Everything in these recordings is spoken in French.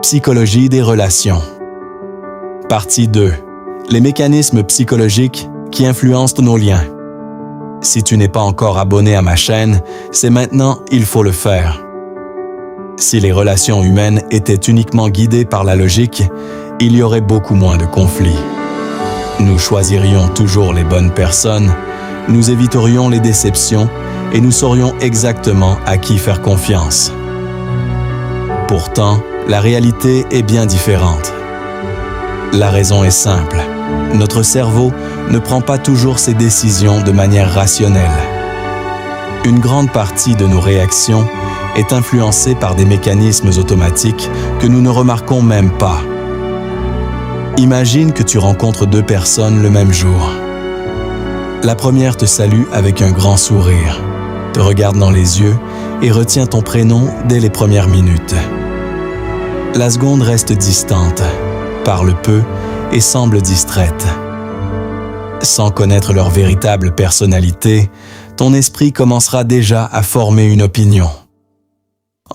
Psychologie des relations. Partie 2. Les mécanismes psychologiques qui influencent nos liens. Si tu n'es pas encore abonné à ma chaîne, c'est maintenant, il faut le faire. Si les relations humaines étaient uniquement guidées par la logique, il y aurait beaucoup moins de conflits. Nous choisirions toujours les bonnes personnes, nous éviterions les déceptions et nous saurions exactement à qui faire confiance. Pourtant, la réalité est bien différente. La raison est simple. Notre cerveau ne prend pas toujours ses décisions de manière rationnelle. Une grande partie de nos réactions est influencée par des mécanismes automatiques que nous ne remarquons même pas. Imagine que tu rencontres deux personnes le même jour. La première te salue avec un grand sourire, te regarde dans les yeux et retient ton prénom dès les premières minutes. La seconde reste distante, parle peu et semble distraite. Sans connaître leur véritable personnalité, ton esprit commencera déjà à former une opinion.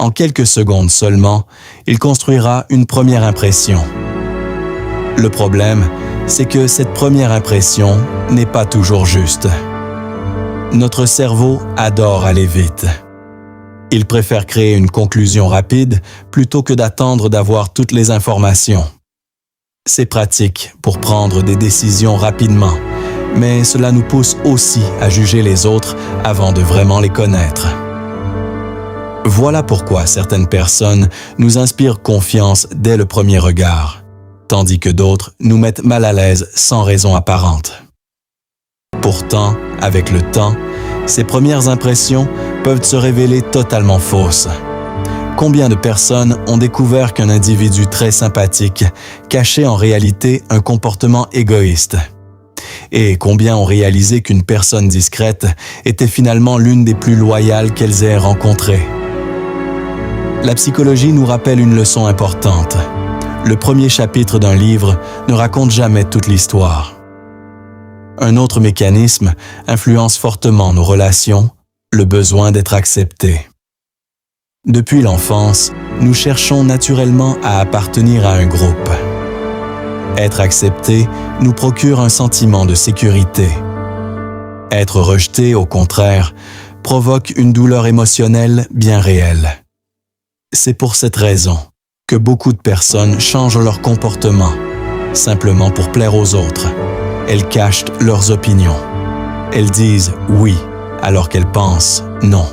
En quelques secondes seulement, il construira une première impression. Le problème, c'est que cette première impression n'est pas toujours juste. Notre cerveau adore aller vite. Il préfère créer une conclusion rapide plutôt que d'attendre d'avoir toutes les informations. C'est pratique pour prendre des décisions rapidement, mais cela nous pousse aussi à juger les autres avant de vraiment les connaître. Voilà pourquoi certaines personnes nous inspirent confiance dès le premier regard, tandis que d'autres nous mettent mal à l'aise sans raison apparente. Pourtant, avec le temps, ces premières impressions peuvent se révéler totalement fausses. Combien de personnes ont découvert qu'un individu très sympathique cachait en réalité un comportement égoïste? Et combien ont réalisé qu'une personne discrète était finalement l'une des plus loyales qu'elles aient rencontrées? La psychologie nous rappelle une leçon importante. Le premier chapitre d'un livre ne raconte jamais toute l'histoire. Un autre mécanisme influence fortement nos relations, le besoin d'être accepté. Depuis l'enfance, nous cherchons naturellement à appartenir à un groupe. Être accepté nous procure un sentiment de sécurité. Être rejeté, au contraire, provoque une douleur émotionnelle bien réelle. C'est pour cette raison que beaucoup de personnes changent leur comportement, simplement pour plaire aux autres. Elles cachent leurs opinions. Elles disent « oui » alors qu'elles pensent « non ».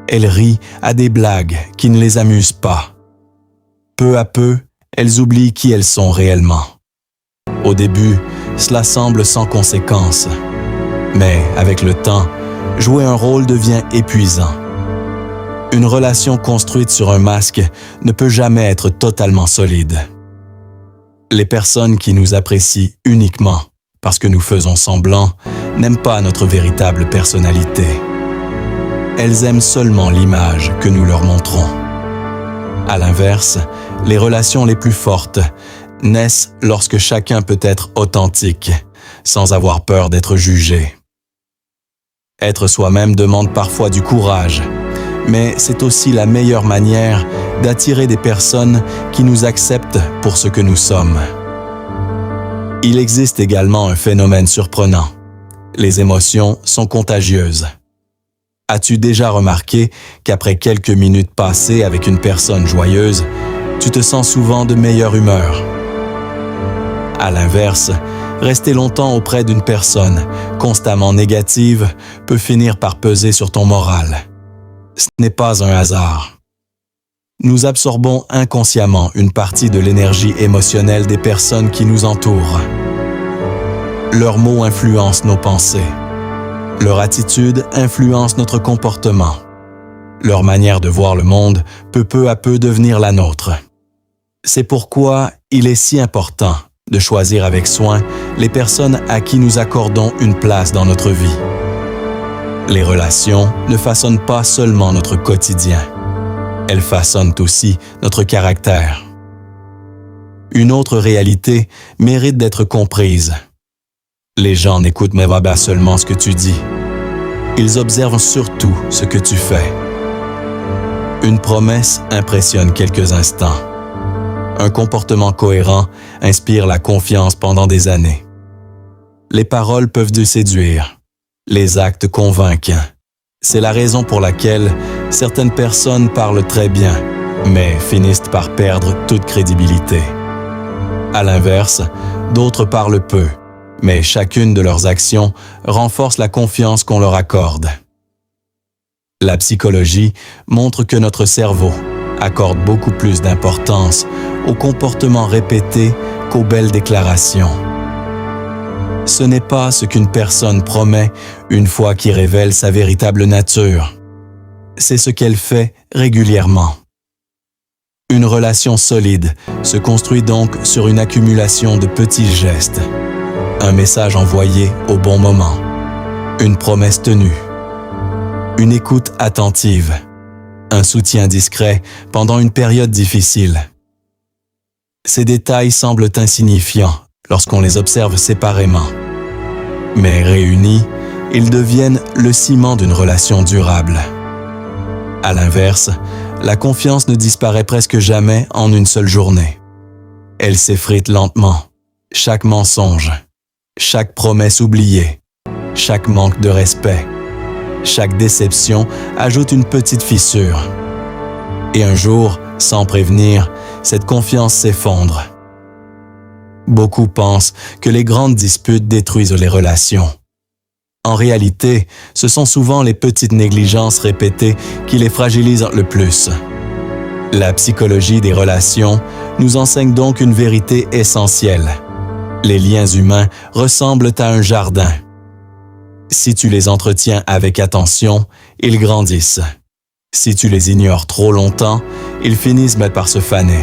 Elles rient à des blagues qui ne les amusent pas. Peu à peu, elles oublient qui elles sont réellement. Au début, cela semble sans conséquence. Mais avec le temps, jouer un rôle devient épuisant. Une relation construite sur un masque ne peut jamais être totalement solide. Les personnes qui nous apprécient uniquement parce que nous faisons semblant n'aiment pas notre véritable personnalité. Elles aiment seulement l'image que nous leur montrons. À l'inverse, les relations les plus fortes naissent lorsque chacun peut être authentique, sans avoir peur d'être jugé. Être soi-même demande parfois du courage, mais c'est aussi la meilleure manière d'attirer des personnes qui nous acceptent pour ce que nous sommes. Il existe également un phénomène surprenant. Les émotions sont contagieuses. As-tu déjà remarqué qu'après quelques minutes passées avec une personne joyeuse, tu te sens souvent de meilleure humeur? À l'inverse, rester longtemps auprès d'une personne constamment négative peut finir par peser sur ton moral. Ce n'est pas un hasard. Nous absorbons inconsciemment une partie de l'énergie émotionnelle des personnes qui nous entourent. Leurs mots influencent nos pensées. Leur attitude influence notre comportement. Leur manière de voir le monde peut peu à peu devenir la nôtre. C'est pourquoi il est si important de choisir avec soin les personnes à qui nous accordons une place dans notre vie. Les relations ne façonnent pas seulement notre quotidien. Elles façonnent aussi notre caractère. Une autre réalité mérite d'être comprise. Les gens n'écoutent même pas seulement ce que tu dis. Ils observent surtout ce que tu fais. Une promesse impressionne quelques instants. Un comportement cohérent inspire la confiance pendant des années. Les paroles peuvent te séduire. Les actes convainquent. C'est la raison pour laquelle certaines personnes parlent très bien, mais finissent par perdre toute crédibilité. À l'inverse, d'autres parlent peu, mais chacune de leurs actions renforce la confiance qu'on leur accorde. La psychologie montre que notre cerveau accorde beaucoup plus d'importance aux comportements répétés qu'aux belles déclarations. Ce n'est pas ce qu'une personne promet une fois qu'il révèle sa véritable nature. C'est ce qu'elle fait régulièrement. Une relation solide se construit donc sur une accumulation de petits gestes. Un message envoyé au bon moment. Une promesse tenue. Une écoute attentive. Un soutien discret pendant une période difficile. Ces détails semblent insignifiants lorsqu'on les observe séparément. Mais réunis, ils deviennent le ciment d'une relation durable. À l'inverse, la confiance ne disparaît presque jamais en une seule journée. Elle s'effrite lentement. Chaque mensonge, chaque promesse oubliée, chaque manque de respect, chaque déception ajoute une petite fissure. Et un jour, sans prévenir, cette confiance s'effondre. Beaucoup pensent que les grandes disputes détruisent les relations. En réalité, ce sont souvent les petites négligences répétées qui les fragilisent le plus. La psychologie des relations nous enseigne donc une vérité essentielle. Les liens humains ressemblent à un jardin. Si tu les entretiens avec attention, ils grandissent. Si tu les ignores trop longtemps, ils finissent par se faner.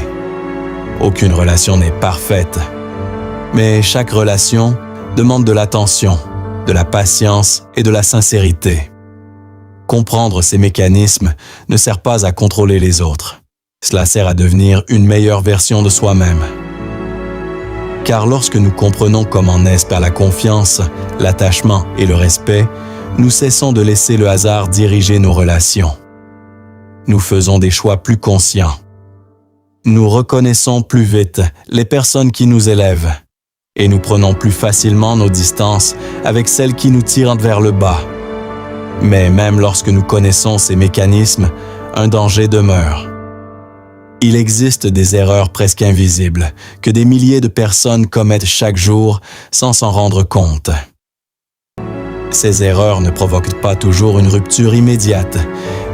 Aucune relation n'est parfaite. Mais chaque relation demande de l'attention, de la patience et de la sincérité. Comprendre ces mécanismes ne sert pas à contrôler les autres. Cela sert à devenir une meilleure version de soi-même. Car lorsque nous comprenons comment naissent par la confiance, l'attachement et le respect, nous cessons de laisser le hasard diriger nos relations. Nous faisons des choix plus conscients. Nous reconnaissons plus vite les personnes qui nous élèvent et nous prenons plus facilement nos distances avec celles qui nous tirent vers le bas. Mais même lorsque nous connaissons ces mécanismes, un danger demeure. Il existe des erreurs presque invisibles que des milliers de personnes commettent chaque jour sans s'en rendre compte. Ces erreurs ne provoquent pas toujours une rupture immédiate,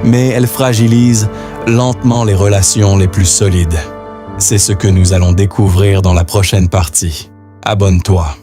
mais elles fragilisent lentement les relations les plus solides. C'est ce que nous allons découvrir dans la prochaine partie. Abonne-toi.